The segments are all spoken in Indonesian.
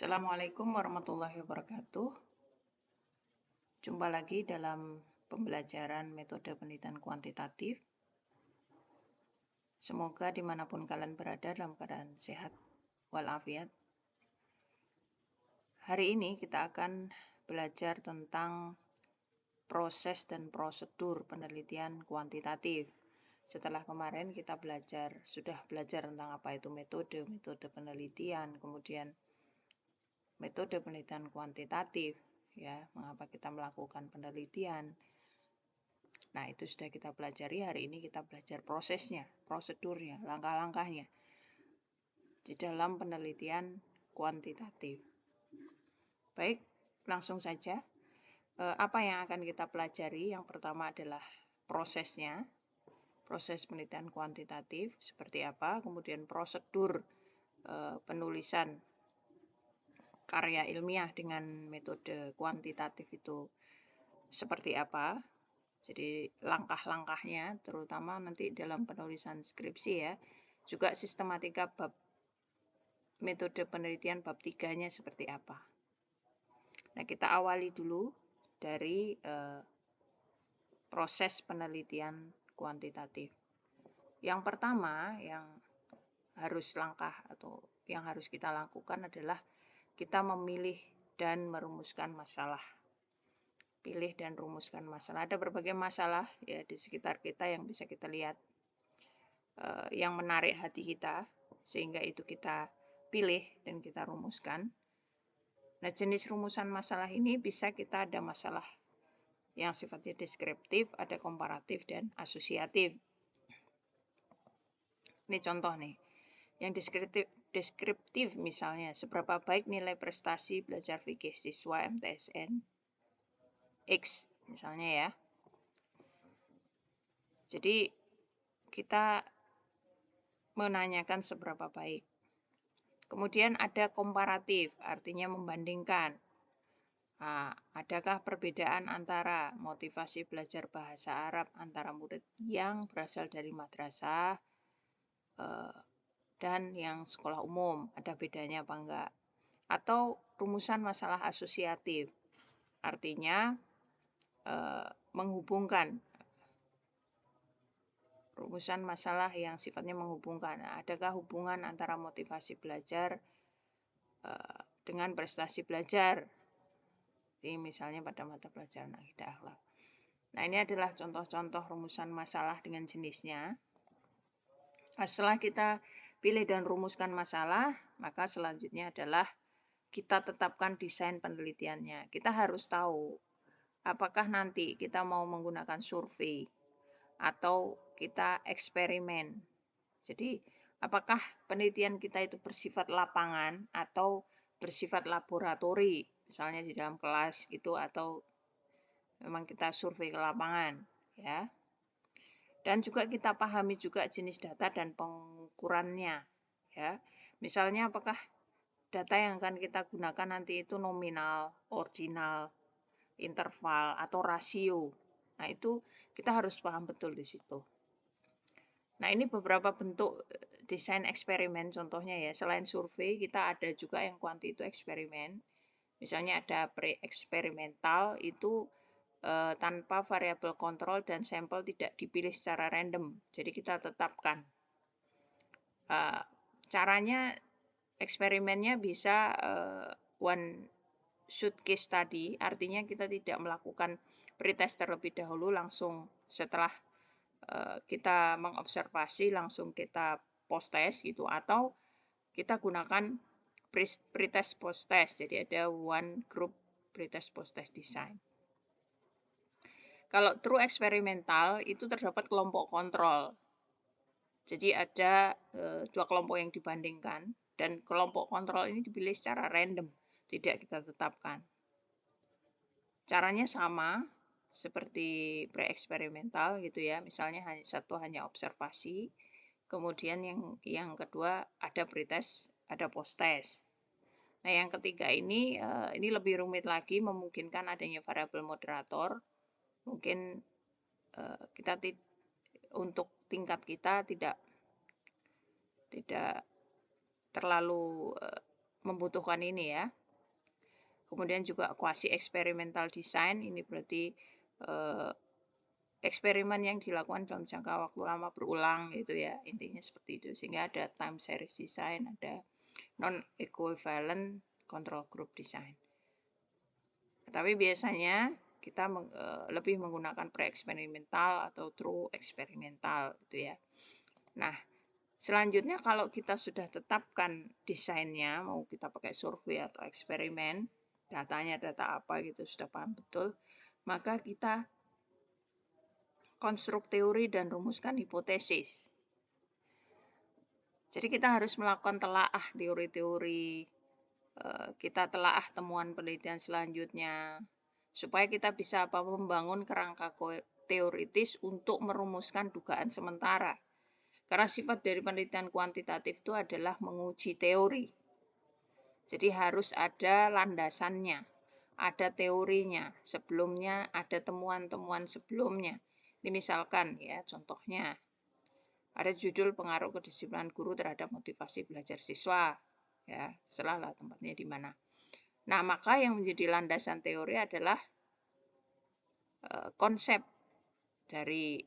Assalamualaikum warahmatullahi wabarakatuh. Jumpa lagi dalam pembelajaran metode penelitian kuantitatif. Semoga dimanapun kalian berada dalam keadaan sehat walafiat. Hari ini kita akan belajar tentang proses dan prosedur penelitian kuantitatif. Setelah kemarin kita sudah belajar tentang apa itu metode penelitian, kemudian metode penelitian kuantitatif, ya, mengapa kita melakukan penelitian. Nah, itu sudah kita pelajari. Hari ini kita belajar prosesnya, prosedurnya, langkah-langkahnya di dalam penelitian kuantitatif. Baik, langsung saja. Apa yang akan kita pelajari? Yang pertama adalah prosesnya, proses penelitian kuantitatif seperti apa, kemudian prosedur penulisan karya ilmiah dengan metode kuantitatif itu seperti apa. Jadi langkah-langkahnya terutama nanti dalam penulisan skripsi ya. Juga sistematika bab metode penelitian bab 3-nya seperti apa. Nah, kita awali dulu dari proses penelitian kuantitatif. Yang pertama yang harus kita lakukan adalah kita memilih dan merumuskan masalah. Pilih dan rumuskan masalah. Ada berbagai masalah ya di sekitar kita yang bisa kita lihat, yang menarik hati kita, sehingga itu kita pilih dan kita rumuskan. Nah, jenis rumusan masalah ini bisa kita ada masalah yang sifatnya deskriptif, ada komparatif dan asosiatif. Ini contoh nih. Yang deskriptif misalnya, seberapa baik nilai prestasi belajar fikih siswa MTSN X misalnya ya. Jadi kita menanyakan seberapa baik. Kemudian ada komparatif, artinya membandingkan. Nah, adakah perbedaan antara motivasi belajar bahasa Arab antara murid yang berasal dari madrasah dan yang sekolah umum? Ada bedanya apa enggak? Atau rumusan masalah asosiatif, artinya menghubungkan. Rumusan masalah yang sifatnya menghubungkan. Nah, adakah hubungan antara motivasi belajar dengan prestasi belajar? Ini misalnya pada mata pelajaran akidah akhlak. Nah, ini adalah contoh-contoh rumusan masalah dengan jenisnya. Nah, setelah kita pilih dan rumuskan masalah, maka selanjutnya adalah kita tetapkan desain penelitiannya. Kita harus tahu apakah nanti kita mau menggunakan survei atau kita eksperimen. Jadi, apakah penelitian kita itu bersifat lapangan atau bersifat laboratori, misalnya di dalam kelas gitu, atau memang kita survei ke lapangan, ya. Dan juga kita pahami juga jenis data dan pengukurannya, ya. Misalnya apakah data yang akan kita gunakan nanti itu nominal, ordinal, interval, atau rasio. Nah, itu kita harus paham betul di situ. Nah, ini beberapa bentuk desain eksperimen contohnya ya. Selain survei, kita ada juga yang kuanti itu eksperimen. Misalnya ada pre-eksperimental, itu tanpa variabel kontrol dan sampel tidak dipilih secara random. Jadi kita tetapkan. Caranya eksperimennya bisa one shot case study, artinya kita tidak melakukan pretest terlebih dahulu, langsung setelah kita mengobservasi langsung kita post test gitu, atau kita gunakan pretest post test. Jadi ada one group pretest post test design. Kalau true eksperimental itu terdapat kelompok kontrol. Jadi ada dua kelompok yang dibandingkan dan kelompok kontrol ini dipilih secara random, tidak kita tetapkan. Caranya sama seperti pre-eksperimental gitu ya. Misalnya hanya observasi, kemudian yang kedua ada pretest, ada post test. Nah, yang ketiga ini lebih rumit lagi, memungkinkan adanya variabel moderator. Mungkin kita untuk tingkat kita tidak terlalu membutuhkan ini ya. Kemudian juga quasi experimental design, ini berarti eksperimen yang dilakukan dalam jangka waktu lama berulang gitu ya, intinya seperti itu. Sehingga ada time series design, ada non equivalent control group design. Tapi biasanya kita lebih menggunakan pre-eksperimental atau true eksperimental gitu ya. Nah, selanjutnya kalau kita sudah tetapkan desainnya, mau kita pakai survei atau eksperimen, datanya data apa gitu sudah paham betul, maka kita konstruk teori dan rumuskan hipotesis. Jadi kita harus melakukan telaah teori-teori, kita telaah temuan penelitian selanjutnya, supaya kita bisa membangun kerangka teoritis untuk merumuskan dugaan sementara. Karena sifat dari penelitian kuantitatif itu adalah menguji teori. Jadi harus ada landasannya, ada teorinya, sebelumnya ada temuan-temuan sebelumnya. Ini misalkan ya contohnya, ada judul pengaruh kedisiplinan guru terhadap motivasi belajar siswa. Ya, terserahlah tempatnya di mana. Nah, maka yang menjadi landasan teori adalah konsep dari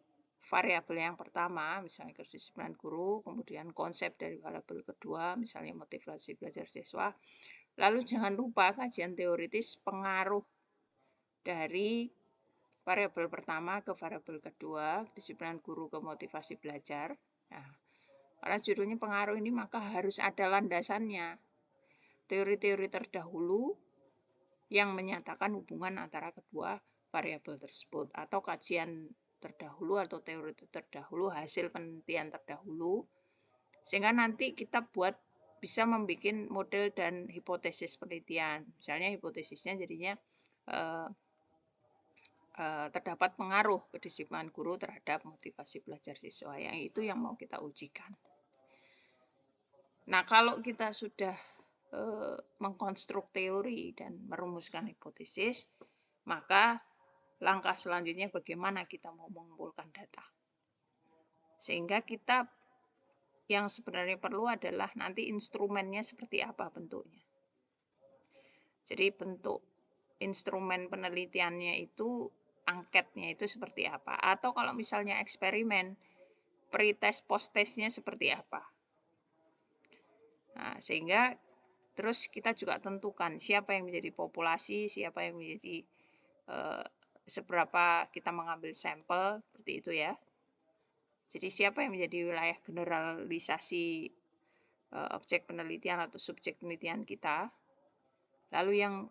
variabel yang pertama, misalnya kedisiplinan guru, kemudian konsep dari variabel kedua, misalnya motivasi belajar siswa. Lalu jangan lupa kajian teoritis pengaruh dari variabel pertama ke variabel kedua, kedisiplinan guru ke motivasi belajar. Nah, karena judulnya pengaruh ini maka harus ada landasannya. Teori-teori terdahulu yang menyatakan hubungan antara kedua variabel tersebut, atau kajian terdahulu atau teori terdahulu, hasil penelitian terdahulu, sehingga nanti kita bisa membuat model dan hipotesis penelitian. Misalnya hipotesisnya jadinya terdapat pengaruh kedisiplinan guru terhadap motivasi belajar siswa, yang itu yang mau kita ujikan. Nah, kalau kita sudah mengkonstruk teori dan merumuskan hipotesis, maka langkah selanjutnya bagaimana kita mau mengumpulkan data. Sehingga kita yang sebenarnya perlu adalah nanti instrumennya seperti apa bentuknya. Jadi bentuk instrumen penelitiannya itu, angketnya itu seperti apa. Atau kalau misalnya eksperimen, pre-test, post-testnya seperti apa. Nah, sehingga terus kita juga tentukan siapa yang menjadi populasi, siapa yang menjadi seberapa kita mengambil sampel, seperti itu ya. Jadi siapa yang menjadi wilayah generalisasi objek penelitian atau subjek penelitian kita. Lalu yang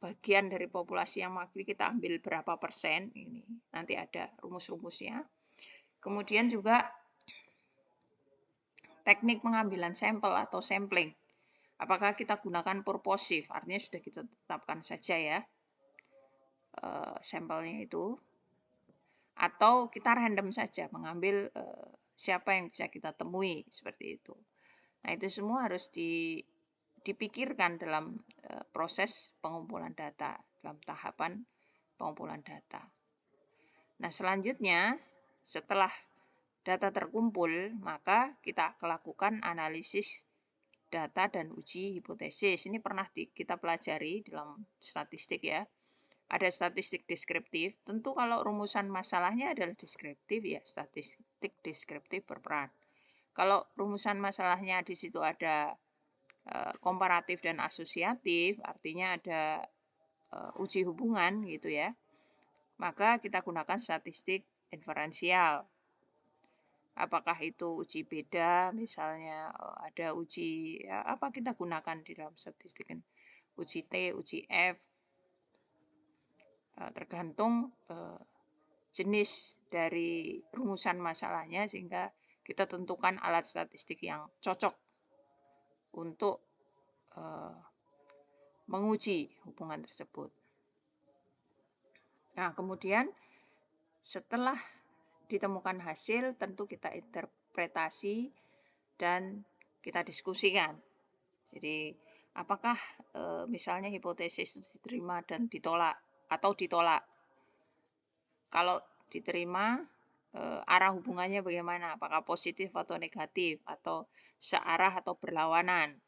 bagian dari populasi yang mewakili kita ambil berapa persen, ini nanti ada rumus-rumusnya. Kemudian juga teknik pengambilan sampel atau sampling. Apakah kita gunakan purposive, artinya sudah kita tetapkan saja ya sampelnya itu, atau kita random saja mengambil siapa yang bisa kita temui, seperti itu. Nah, itu semua harus dipikirkan dalam proses pengumpulan data, dalam tahapan pengumpulan data. Nah, selanjutnya setelah data terkumpul, maka kita lakukan analisis data dan uji hipotesis. Ini pernah kita pelajari dalam statistik ya. Ada statistik deskriptif. Tentu kalau rumusan masalahnya adalah deskriptif ya, statistik deskriptif berperan. Kalau rumusan masalahnya di situ ada komparatif dan asosiatif, artinya ada uji hubungan gitu ya, maka kita gunakan statistik inferensial. Apakah itu uji beda, misalnya ada uji ya, apa kita gunakan di dalam statistik, uji T, uji F, tergantung jenis dari rumusan masalahnya, sehingga kita tentukan alat statistik yang cocok untuk menguji hubungan tersebut. Nah, kemudian setelah ditemukan hasil, tentu kita interpretasi dan kita diskusikan. Jadi, apakah misalnya hipotesis itu diterima dan ditolak atau ditolak? Kalau diterima, arah hubungannya bagaimana? Apakah positif atau negatif, atau searah atau berlawanan?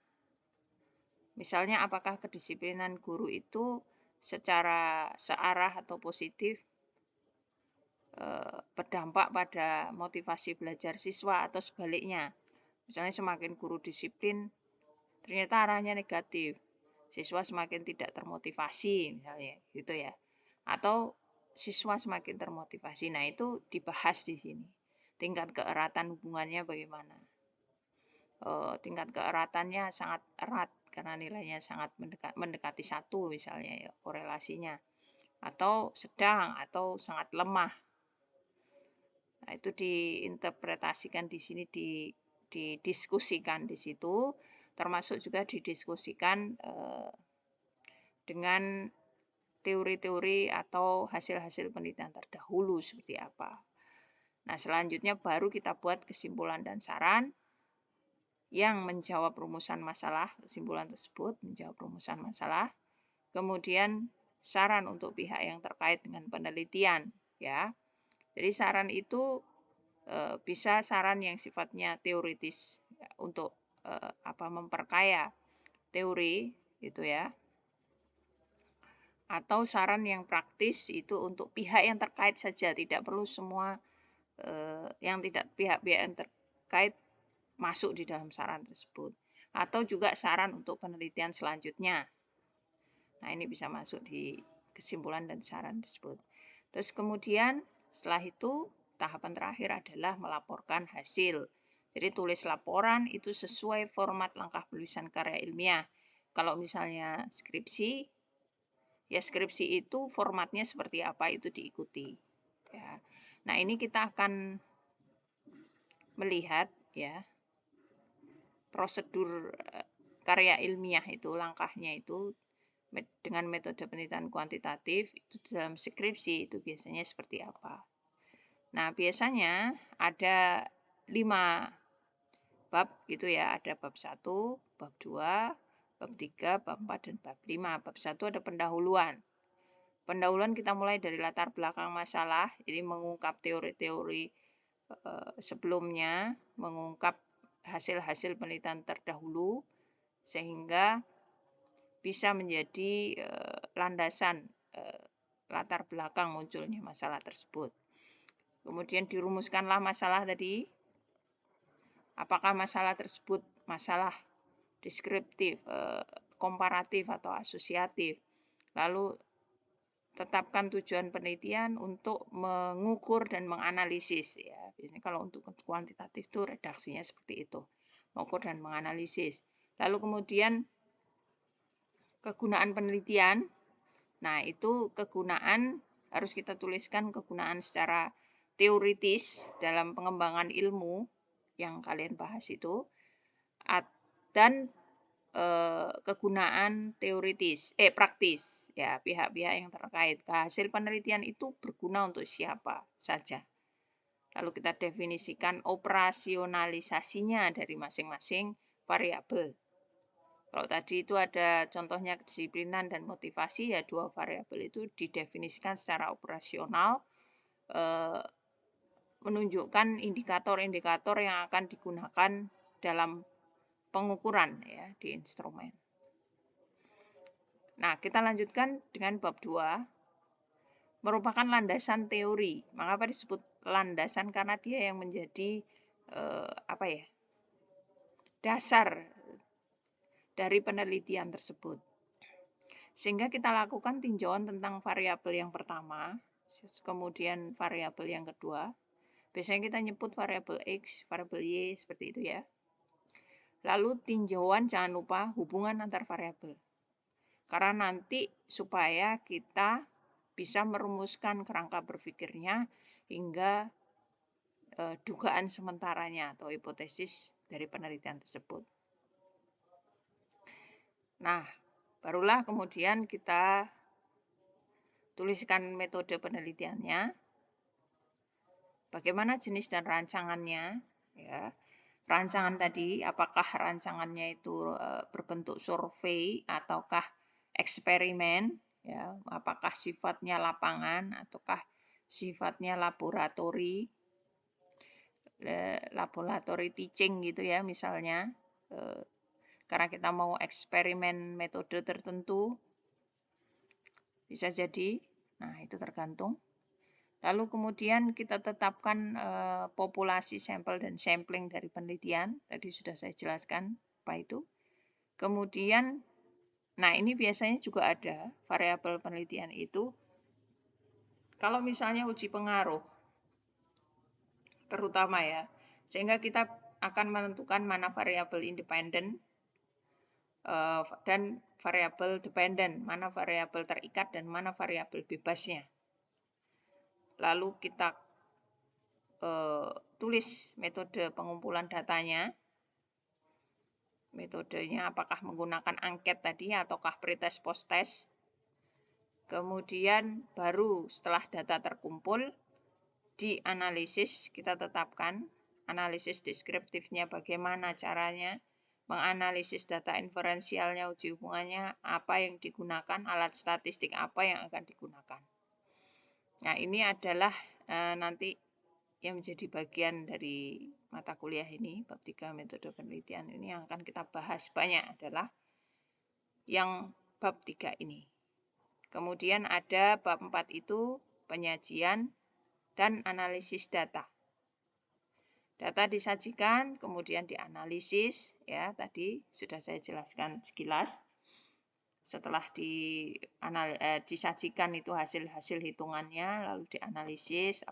Misalnya apakah kedisiplinan guru itu secara searah atau positif berdampak pada motivasi belajar siswa atau sebaliknya. Misalnya semakin guru disiplin, ternyata arahnya negatif. Siswa semakin tidak termotivasi misalnya, gitu ya. Atau siswa semakin termotivasi. Nah, itu dibahas di sini. Tingkat keeratan hubungannya bagaimana? Tingkat keeratannya sangat erat karena nilainya sangat mendekati 1 misalnya ya korelasinya. Atau sedang atau sangat lemah. Nah, itu diinterpretasikan di sini, didiskusikan di situ, termasuk juga didiskusikan dengan teori-teori atau hasil-hasil penelitian terdahulu seperti apa. Nah, selanjutnya baru kita buat kesimpulan dan saran yang menjawab rumusan masalah. Kesimpulan tersebut menjawab rumusan masalah. Kemudian saran untuk pihak yang terkait dengan penelitian, ya. Jadi saran itu bisa saran yang sifatnya teoritis ya, untuk memperkaya teori itu ya. Atau saran yang praktis itu untuk pihak yang terkait saja, tidak perlu semua yang tidak pihak-pihak yang terkait masuk di dalam saran tersebut. Atau juga saran untuk penelitian selanjutnya. Nah, ini bisa masuk di kesimpulan dan saran tersebut. Terus kemudian setelah itu tahapan terakhir adalah melaporkan hasil. Jadi tulis laporan itu sesuai format langkah penulisan karya ilmiah. Kalau misalnya skripsi, ya skripsi itu formatnya seperti apa itu diikuti. Ya. Nah, ini kita akan melihat ya prosedur karya ilmiah itu, langkahnya itu dengan metode penelitian kuantitatif itu dalam skripsi itu biasanya seperti apa. Nah, biasanya ada 5 bab gitu ya, ada bab 1, bab 2, bab 3, bab 4, dan bab 5. Bab 1 ada pendahuluan. Pendahuluan kita mulai dari latar belakang masalah, jadi mengungkap teori-teori sebelumnya, mengungkap hasil-hasil penelitian terdahulu, sehingga bisa menjadi landasan latar belakang munculnya masalah tersebut. Kemudian dirumuskanlah masalah tadi. Apakah masalah tersebut masalah deskriptif, komparatif atau asosiatif. Lalu tetapkan tujuan penelitian untuk mengukur dan menganalisis ya. Biasanya kalau untuk kuantitatif itu redaksinya seperti itu. Mengukur dan menganalisis. Lalu kemudian kegunaan penelitian. Nah, itu kegunaan harus kita tuliskan kegunaan secara teoritis dalam pengembangan ilmu yang kalian bahas itu, dan kegunaan teoritis, praktis ya pihak-pihak yang terkait. Hasil penelitian itu berguna untuk siapa saja. Lalu kita definisikan operasionalisasinya dari masing-masing variabel. Kalau tadi itu ada contohnya kedisiplinan dan motivasi, ya 2 variabel itu didefinisikan secara operasional, menunjukkan indikator-indikator yang akan digunakan dalam pengukuran ya di instrumen. Nah, kita lanjutkan dengan bab 2, merupakan landasan teori. Mengapa disebut landasan? Karena dia yang menjadi dasar dari penelitian tersebut. Sehingga kita lakukan tinjauan tentang variabel yang pertama, kemudian variabel yang kedua. Biasanya kita nyebut variabel X, variabel Y, seperti itu ya. Lalu tinjauan jangan lupa hubungan antar variabel. Karena nanti supaya kita bisa merumuskan kerangka berpikirnya hingga dugaan sementaranya atau hipotesis dari penelitian tersebut. Nah, barulah kemudian kita tuliskan metode penelitiannya, bagaimana jenis dan rancangannya, ya. Rancangan tadi, apakah rancangannya itu berbentuk survei ataukah eksperimen, ya, apakah sifatnya lapangan ataukah sifatnya laboratori teaching gitu ya misalnya. karena kita mau eksperimen metode tertentu, bisa jadi. Nah, itu tergantung. Lalu kemudian kita tetapkan populasi sampel dan sampling dari penelitian. Tadi sudah saya jelaskan apa itu. Kemudian, nah ini biasanya juga ada variabel penelitian itu. Kalau misalnya uji pengaruh, terutama ya, sehingga kita akan menentukan mana variabel independen dan variabel dependen, mana variabel terikat dan mana variabel bebasnya. Lalu kita tulis metode pengumpulan datanya, metodenya apakah menggunakan angket tadi ataukah pretest post-test. Kemudian baru setelah data terkumpul, dianalisis, kita tetapkan analisis deskriptifnya bagaimana caranya, menganalisis data inferensialnya, uji hubungannya, apa yang digunakan, alat statistik apa yang akan digunakan. Nah, ini adalah nanti yang menjadi bagian dari mata kuliah ini, bab 3 metode penelitian ini yang akan kita bahas banyak adalah yang bab 3 ini. Kemudian ada bab 4 itu penyajian dan analisis data. Data disajikan, kemudian dianalisis, ya tadi sudah saya jelaskan sekilas. Setelah disajikan itu hasil-hasil hitungannya, lalu dianalisis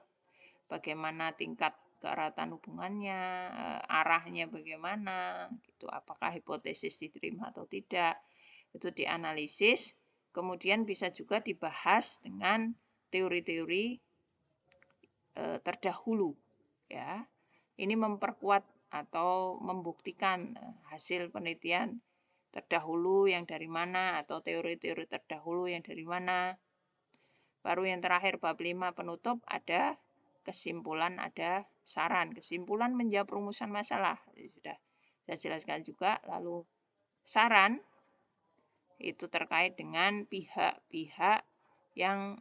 bagaimana tingkat keeratan hubungannya, arahnya bagaimana, gitu. Apakah hipotesis diterima atau tidak, itu dianalisis. Kemudian bisa juga dibahas dengan teori-teori terdahulu, ya. Ini memperkuat atau membuktikan hasil penelitian terdahulu yang dari mana atau teori-teori terdahulu yang dari mana. Baru yang terakhir bab 5 penutup ada kesimpulan, ada saran. Kesimpulan menjawab rumusan masalah. Sudah saya jelaskan juga. Lalu saran itu terkait dengan pihak-pihak yang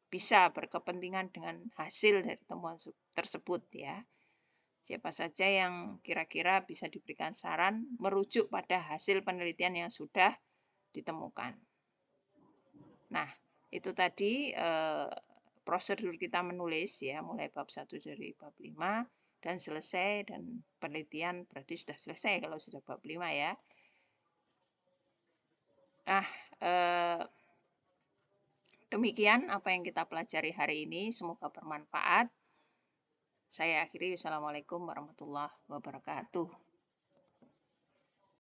bisa berkepentingan dengan hasil dari temuan tersebut, ya. Siapa saja yang kira-kira bisa diberikan saran merujuk pada hasil penelitian yang sudah ditemukan. Nah, itu tadi prosedur kita menulis ya, mulai bab 1 dari bab 5 dan selesai, dan penelitian berarti sudah selesai kalau sudah bab 5 ya. Nah, demikian apa yang kita pelajari hari ini, semoga bermanfaat. Saya akhiri, wassalamualaikum warahmatullahi wabarakatuh.